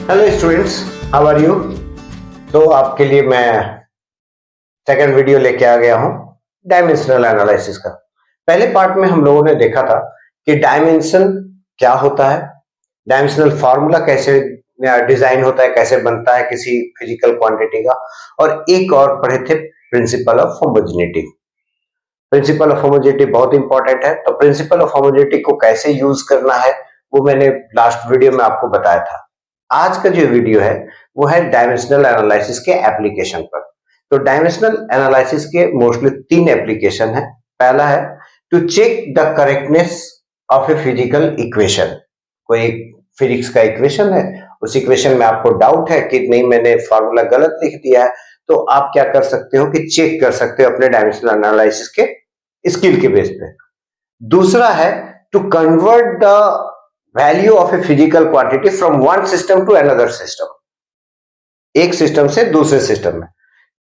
Hello students, how are you. तो आपके लिए मैं सेकंड वीडियो लेके आ गया हूं डायमेंशनल एनालिसिस का। पहले पार्ट में हम लोगों ने देखा था कि डायमेंशन क्या होता है, डायमेंशनल फार्मूला कैसे डिजाइन होता है, कैसे बनता है किसी फिजिकल क्वांटिटी का, और एक और पढ़े थे principal of homogeneity. Principal of homogeneity बहुत इंपॉर्टेंट है, तो प्रिंसिपल ऑफ होमोजेनिटी को कैसे यूज करना है वो मैंने लास्ट वीडियो में आपको बताया था। आज का जो वीडियो है वो है डायमेंशनल एनालिसिस के एप्लीकेशन पर। तो डायमेंशनल एनालिसिस के मोस्टली 3 एप्लीकेशन है। पहला है to check the correctness of a physical equation. कोई फिजिक्स का इक्वेशन है, उस इक्वेशन में आपको डाउट है कि नहीं मैंने फॉर्मूला गलत लिख दिया है, तो आप क्या कर सकते हो कि चेक कर सकते हो अपने डायमेंशनल एनालिसिस के स्किल के बेस पे। दूसरा है to convert the value of a physical quantity from one system to another system, एक सिस्टम से दूसरे सिस्टम में।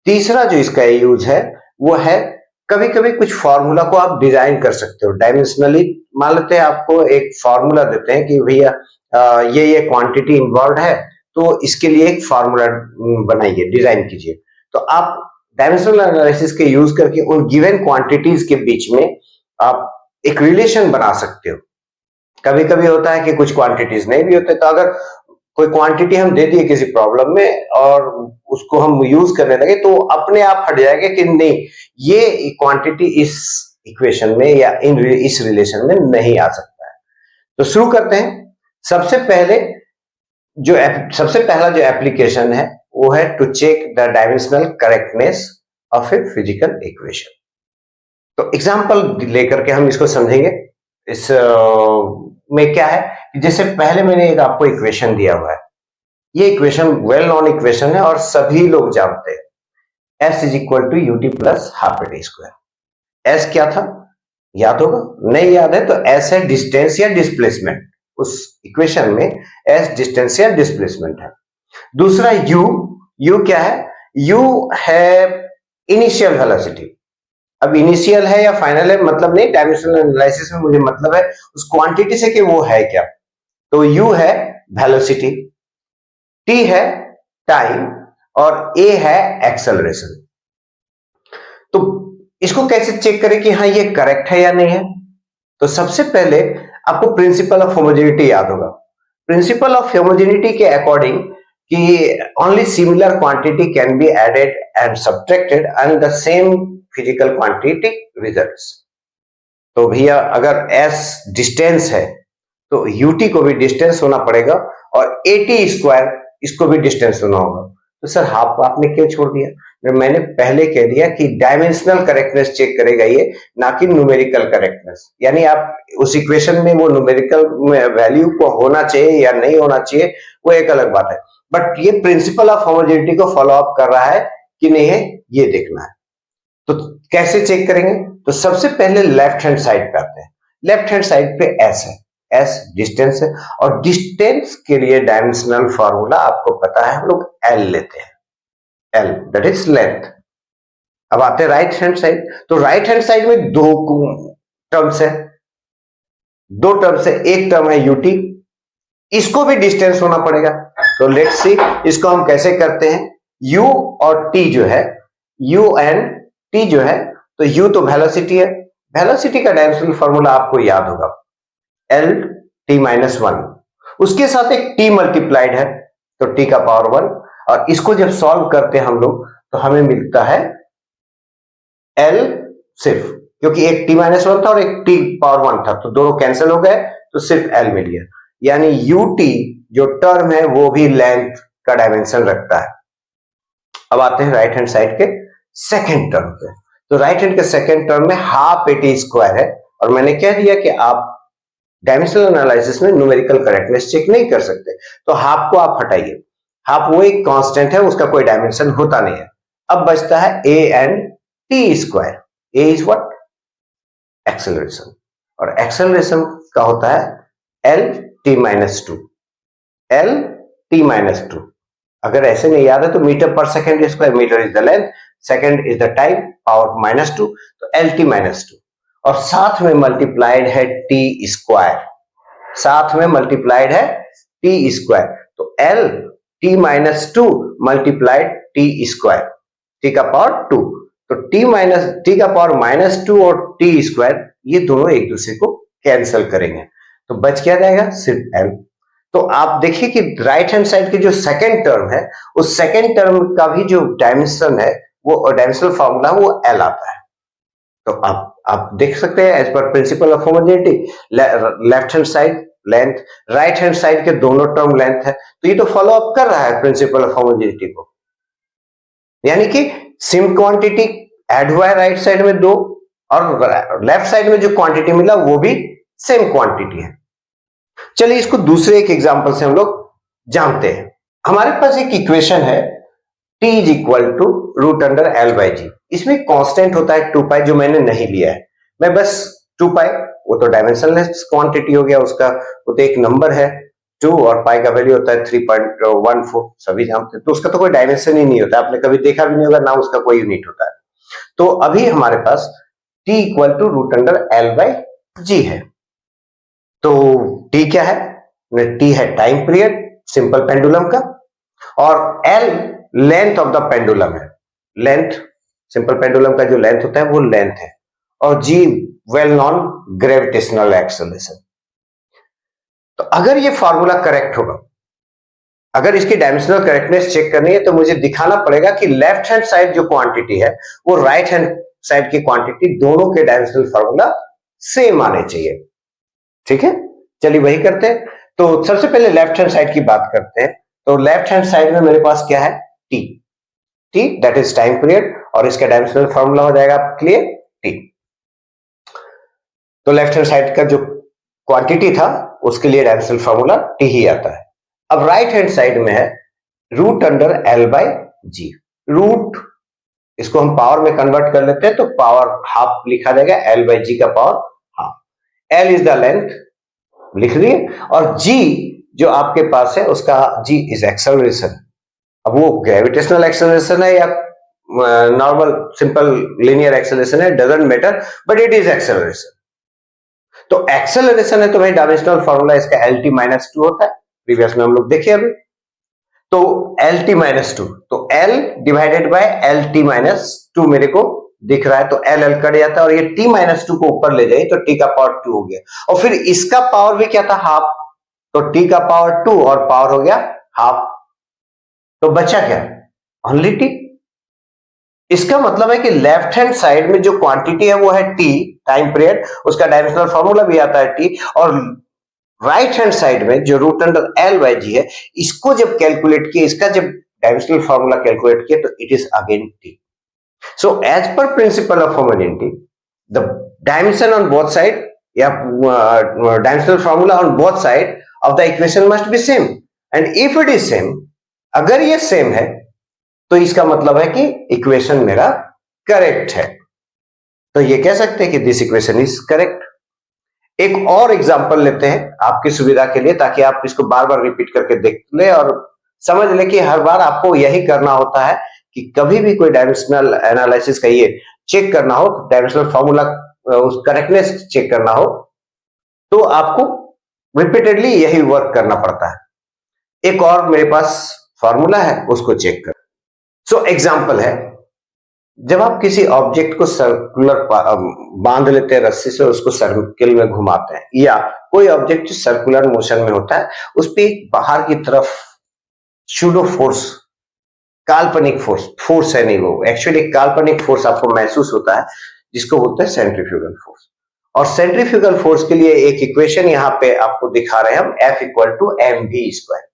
तीसरा जो इसका यूज है वो है कभी कभी कुछ फॉर्मूला को आप डिजाइन कर सकते हो डायमेंशनली। मान लेते हैं आपको एक फॉर्मूला देते हैं कि भैया ये क्वांटिटी इन्वॉल्व है, तो इसके लिए एक फॉर्मूला बनाइए, डिजाइन कीजिए। तो आप डायमेंशनल एनालिसिस के यूज करके उन गिवन क्वांटिटीज के बीच में आप एक रिलेशन बना सकते हो। कभी कभी होता है कि कुछ क्वांटिटीज नहीं भी होते, तो अगर कोई क्वांटिटी हम दे दिए किसी प्रॉब्लम में और उसको हम यूज करने लगे तो अपने आप हट जाएगा कि नहीं ये क्वांटिटी इस इक्वेशन में या इस रिलेशन में नहीं आ सकता है। तो शुरू करते हैं। सबसे पहला जो एप्लीकेशन है वो है to check the dimensional correctness of a physical equation. तो एग्जांपल लेकर के हम इसको समझेंगे। इस में क्या है, जैसे पहले मैंने एक आपको इक्वेशन दिया हुआ है, ये इक्वेशन वेल नोन इक्वेशन है और सभी लोग जानते हैं, S is equal to UT plus half A T square. S क्या था याद होगा, नहीं याद है तो एस है डिस्टेंस या डिस्प्लेसमेंट। उस इक्वेशन में एस डिस्टेंस या डिस्प्लेसमेंट है। दूसरा यू क्या है, यू है इनिशियल वेलोसिटी। अब इनिशियल है या फाइनल है मतलब नहीं, डायमेंशनल एनालिसिस में मुझे मतलब है उस क्वांटिटी से कि वो है क्या। तो यू है वेलोसिटी, टी है टाइम और ए है एक्सेलरेशन। तो इसको कैसे चेक करें कि हाँ ये करेक्ट है या नहीं है। तो सबसे पहले आपको प्रिंसिपल ऑफ होमोजेनिटी याद होगा। प्रिंसिपल ऑफ होमोजेनिटी के अकॉर्डिंग कि only similar quantity can be added and subtracted and the same physical quantity results. तो भैया अगर s डिस्टेंस है तो ut को भी डिस्टेंस होना पड़ेगा और at स्क्वायर इसको भी डिस्टेंस होना होगा। तो सर हाफ आपने क्यों छोड़ दिया, मैंने पहले कह दिया कि डायमेंशनल करेक्टनेस चेक करेगा ये, ना कि न्यूमेरिकल करेक्टनेस। यानी आप उस इक्वेशन में वो न्यूमेरिकल वैल्यू को होना चाहिए या नहीं होना चाहिए वो एक अलग बात है, बट ये प्रिंसिपल ऑफ होमोजेनिटी को फॉलो अप कर रहा है कि नहीं है ये देखना है। तो कैसे चेक करेंगे, तो सबसे पहले लेफ्ट हैंड साइड पे आते हैं। लेफ्ट हैंड साइड पे एस है, एस डिस्टेंस है और डिस्टेंस के लिए डायमेंशनल फार्मूला आपको पता है, हम लोग एल लेते हैं, एल दैट इज लेंथ। अब आते हैं राइट हैंड साइड। तो राइट हैंड साइड में दो टर्म्स है, दो टर्म्स है, एक टर्म है यूटी, इसको भी डिस्टेंस होना पड़ेगा। तो लेट्स सी इसको हम कैसे करते हैं। यू और टी जो है, यू एंड टी जो है, तो u तो वेलोसिटी है, वेलोसिटी का डायमेंशनल फार्मूला आपको याद होगा एल टी माइनस वन, उसके साथ एक t मल्टीप्लाइड है तो t का पावर 1, और इसको जब सॉल्व करते हैं हम लोग तो हमें मिलता है l सिर्फ, क्योंकि एक t माइनस वन था और एक t पावर 1 था तो दोनों कैंसिल हो गए तो सिर्फ l मिल गया। यानी ut जो टर्म है वो भी लेंथ का डायमेंशन रखता है। अब आते हैं राइट हैंड साइड के सेकेंड टर्म पे। तो राइट हैंड के सेकेंड टर्म में हाफ ए टी स्क्वायर है और मैंने कह दिया कि आप डायमेंशनल एनालिसिस में न्यूमेरिकल करेक्टनेस चेक नहीं कर सकते, तो हाफ को आप हटाइए। हाफ वो एक कांस्टेंट है, उसका कोई डायमेंशन होता नहीं है। अब बचता है A and T square. A is what, acceleration, और एक्सेलरेशन का होता है L T minus two, L T minus two. अगर ऐसे नहीं याद है तो मीटर पर second square, metre is the length, second is the time, power minus two, तो एल टी माइनस टू। और साथ में मल्टीप्लाइड है टी स्क्वायर, साथ में मल्टीप्लाइड है टी स्क्वायर, तो L T minus two multiplied T square, T का पावर टू, तो टी का पावर माइनस टू और टी स्क्वायर ये दोनों एक दूसरे को कैंसिल करेंगे, तो बच क्या जाएगा, सिर्फ एल। तो आप देखिए कि राइट हैंड साइड की जो सेकेंड टर्म है, उस सेकेंड टर्म का भी जो डायमेंशन है, वो डायमेंशनल फॉर्मूला वो एल आता है। तो आप देख सकते हैं एज पर principle of homogeneity, left hand side length, right hand side के दोनों टर्म लेंथ है, तो ये तो फॉलो अप कर रहा है प्रिंसिपल ऑफ होमोजेनिटी को, यानी कि सेम क्वांटिटी ऐड हुआ है राइट साइड में दो, और लेफ्ट साइड में जो क्वांटिटी मिला वो भी सेम क्वांटिटी है। चलिए इसको दूसरे एक एग्जांपल से हम लोग जानते हैं। हमारे पास एक इक्वेशन है t is equal to root under L by g, इसमें कांस्टेंट होता है 2 पाई जो मैंने नहीं लिया है, मैं बस 2 पाई, वो तो डायमेंशनलेस क्वांटिटी हो गया उसका, वो तो एक नंबर है 2 और पाई का वैल्यू होता है 3.14, सभी जानते हैं, तो उसका तो कोई डायमेंशन ही नहीं होता, आपने कभी देखा भी नहीं होगा ना उसका कोई यूनिट होता है। तो अभी हमारे पास t equal to root under L by g है, तो t क्या है, t है टाइम पीरियड सिंपल पेंडुलम का, और l length of the pendulum है, लेंथ सिंपल पेंडुलम का जो लेंथ होता है वो लेंथ है, और g well non gravitational acceleration. तो अगर ये फॉर्मूला करेक्ट होगा, अगर इसकी डायमेंशनल करेक्टनेस चेक करनी है, तो मुझे दिखाना पड़ेगा कि लेफ्ट हैंड साइड जो क्वांटिटी है वो राइट हैंड साइड की क्वांटिटी दोनों के डायमेंशनल फॉर्मूला सेम आने चाहिए। ठीक है, चलिए वही करते हैं। तो सबसे पहले लेफ्ट हैंड साइड की बात करते हैं। तो लेफ्ट हैंड साइड में मेरे पास क्या है, T, T that is time period, और इसका डायमेंशनल फॉर्मूला हो जाएगा आपके लिए टी। तो लेफ्ट हैंड साइड का जो क्वांटिटी था उसके लिए डायमेंशनल फॉर्मूला टी ही आता है। अब राइट हैंड साइड में है root under L by G, root इसको हम पावर में कन्वर्ट कर लेते हैं, तो पावर हाफ लिखा जाएगा, एल बाई जी का power half, L is the length लिख दिए, और जी जो आपके पास है उसका जी इज एक्सेलरेशन। अब वो ग्रेविटेशनल एक्सेलरेशन है या नॉर्मल सिंपल लीनियर एक्सेलरेशन है, doesn't matter, but it is acceleration. तो एक्सेलरेशन है तो भाई डायमेंशनल फॉर्मूला इसका एल टी माइनस टू होता है, प्रीवियस में हम लोग देखे अभी। तो एल टी माइनस टू, तो L divided by L T minus to मेरे को दिख रहा है, तो एल एल कट जाता है, और ये टी माइनस टू को ऊपर ले जाए तो टी का पावर टू हो गया, और फिर इसका पावर भी क्या था, हाफ, तो टी का पावर टू और पावर हो गया हाफ, तो बचा क्या, ओनली टी। इसका मतलब है कि लेफ्ट हैंड साइड में जो क्वांटिटी है वो है टी टाइम पीरियड, उसका डायमेंशनल फॉर्मूला भी आता है टी, और राइट हैंड साइड में जो root under L by g है, इसको जब कैलकुलेट किया, इसका जब डायमेंशनल फॉर्मूला कैलकुलेट किया, तो it is again T. So as per principle of homogeneity, the dimension on both side या dimensional formula on both side of the equation must be same, and if it is same, अगर ये same है तो इसका मतलब है कि equation मेरा करेक्ट है, तो ये कह सकते हैं कि दिस इक्वेशन इज करेक्ट। एक और एग्जांपल लेते हैं आपकी सुविधा के लिए, ताकि आप इसको बार बार रिपीट करके देख ले और समझ ले कि हर बार आपको यही करना होता है कि कभी भी कोई डायमेंशनल एनालिसिस का ये चेक करना हो, डायमेंशनल फॉर्मूला उस करेक्टनेस चेक करना हो, तो आपको रिपीटेडली यही वर्क करना पड़ता है। एक और मेरे पास फॉर्मूला है, उसको चेक कर। सो एग्जांपल है, जब आप किसी ऑब्जेक्ट को सर्कुलर बांध लेते हैं रस्सी से, उसको सर्किल में घुमाते हैं, या कोई ऑब्जेक्ट सर्कुलर मोशन में होता है, उस पर बाहर की तरफ सूडो फोर्स, काल्पनिक फोर्स है नहीं, वो एक्चुअली काल्पनिक फोर्स आपको महसूस होता है, जिसको बोलते हैं सेंट्रीफ्यूगल फोर्स। और सेंट्रीफ्यूगल फोर्स के लिए एक इक्वेशन यहाँ पे आपको दिखा रहे हैं हम, F equal to M V square.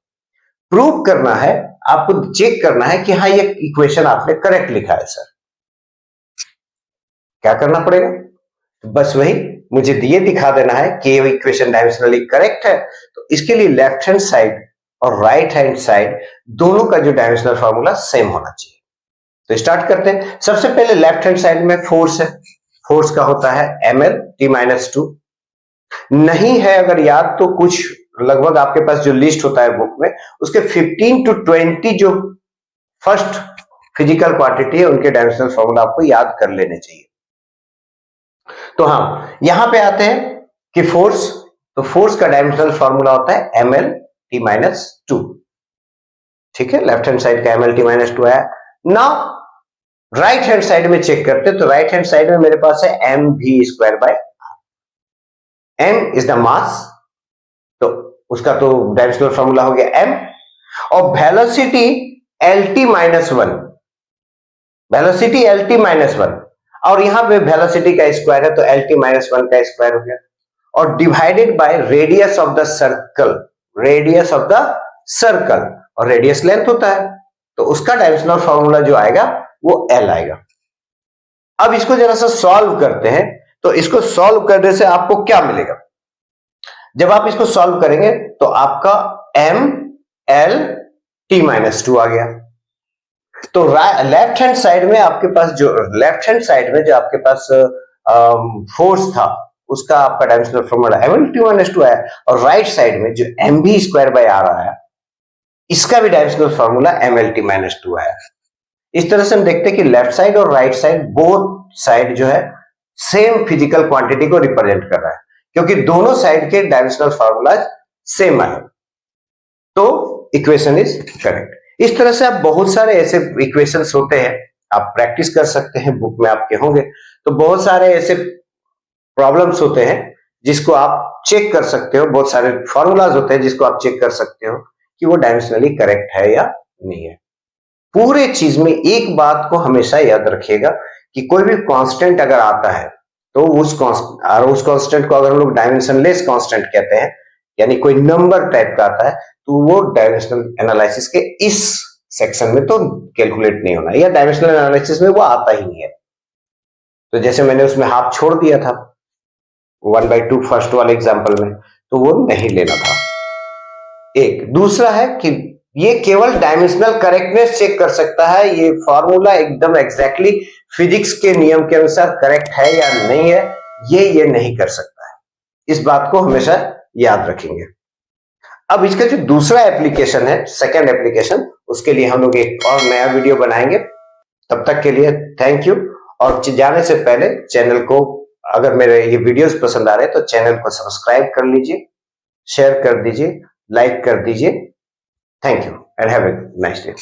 Prove करना है आपको, चेक करना है कि हाँ ये इक्वेशन आपने करेक्ट लिखा है सर। क्या करना पड़ेगा, बस वही मुझे ये दिखा देना है कि ये इक्वेशन डायमेंशनली करेक्ट है, तो इसके लिए लेफ्ट हैंड साइड और राइट हैंड साइड दोनों का जो डायमेंशनल फॉर्मूला सेम होना चाहिए। तो स्टार्ट करते हैं। सबसे पहले लेफ्ट हैंड साइड में फोर्स है, फोर्स का होता है ml t माइनस टू, नहीं है अगर याद तो कुछ लगभग आपके पास जो लिस्ट होता है बुक में, उसके 15 to 20 जो फर्स्ट फिजिकल क्वांटिटी है उनके डायमेंशनल फॉर्मूला आपको याद कर लेने चाहिए। तो हाँ, यहां पे आते हैं कि फोर्स, तो फोर्स का डायमेंशनल फॉर्मूला होता है ml_t-2। ठीक है, लेफ्ट हैंड साइड का ml_t-2 है ना। राइट हैंड साइड में चेक करते, तो राइट हैंड साइड में मेरे पास है mv²/r। m is the mass, तो उसका तो डायमेंशनल फॉर्मूला हो गया m, और वेलोसिटी lt-1, वेलोसिटी lt-1, और यहां पे वेलोसिटी का स्क्वायर है तो lt-1 का स्क्वायर हो गया, और divided by radius of the circle, radius of the circle, और रेडियस लेंथ होता है, तो उसका डायमेंशनल फॉर्मूला जो आएगा वो L आएगा। अब इसको जरा सा सॉल्व करते हैं, तो इसको सॉल्व करने से आपको क्या मिलेगा? जब आप इसको सॉल्व करेंगे तो आपका ml_t-2 आ गया। तो लेफ्ट हैंड साइड में आपके पास जो आपके पास फोर्स था, उसका आपका डायमेंशनल फॉर्मूला ml_t-2 है, और राइट साइड में जो mv²/r आया, इसका भी डायमेंशनल फॉर्मूला ml_t-2 है। इस तरह से हम देखते हैं कि लेफ्ट साइड और राइट साइड, बोथ साइड जो है सेम फिजिकल क्वांटिटी को रिप्रेजेंट कर रहा है, क्योंकि दोनों साइड के डायमेंशनल फॉर्मूला सेम आए, तो इक्वेशन इज करेक्ट। इस तरह से आप बहुत सारे ऐसे इक्वेशंस होते हैं, आप प्रैक्टिस कर सकते हैं, बुक में आपके होंगे, तो बहुत सारे ऐसे प्रॉब्लम्स होते हैं जिसको आप चेक कर सकते हो, बहुत सारे फॉर्मूलाज होते हैं जिसको आप चेक कर सकते हो कि वो डायमेंशनली करेक्ट है या नहीं है। पूरे चीज में एक बात को हमेशा याद रखिएगा कि कोई भी कांस्टेंट अगर आता है तो उस कांस्टेंट को अगर हम लोग डायमेंशनलेस कांस्टेंट कहते हैं, यानी कोई नंबर टाइप का आता है, तो वो डायमेंशनल एनालिसिस के इस सेक्शन में तो कैलकुलेट नहीं होना, या डायमेंशनल एनालिसिस में वो आता ही नहीं है। तो जैसे मैंने उसमें हाफ छोड़ दिया था 1/2 फर्स्ट वाले एग्जांपल में, तो वो नहीं लेना था। एक दूसरा है कि ये केवल डायमेंशनल करेक्टनेस चेक कर सकता है, ये फॉर्मूला एकदम एग्जैक्टली फिजिक्स के नियम के अनुसार करेक्ट है या नहीं है, ये नहीं कर सकता है। इस बात को हमेशा याद रखेंगे। अब इसका जो दूसरा एप्लीकेशन है, सेकंड एप्लीकेशन, उसके लिए हम लोग एक और नया वीडियो बनाएंगे। तब तक के लिए थैंक यू, और जाने से पहले चैनल को, अगर मेरे ये वीडियोस पसंद आ रहे हैं तो चैनल को सब्सक्राइब कर लीजिए, शेयर कर दीजिए, लाइक कर दीजिए। Thank you and have a nice day.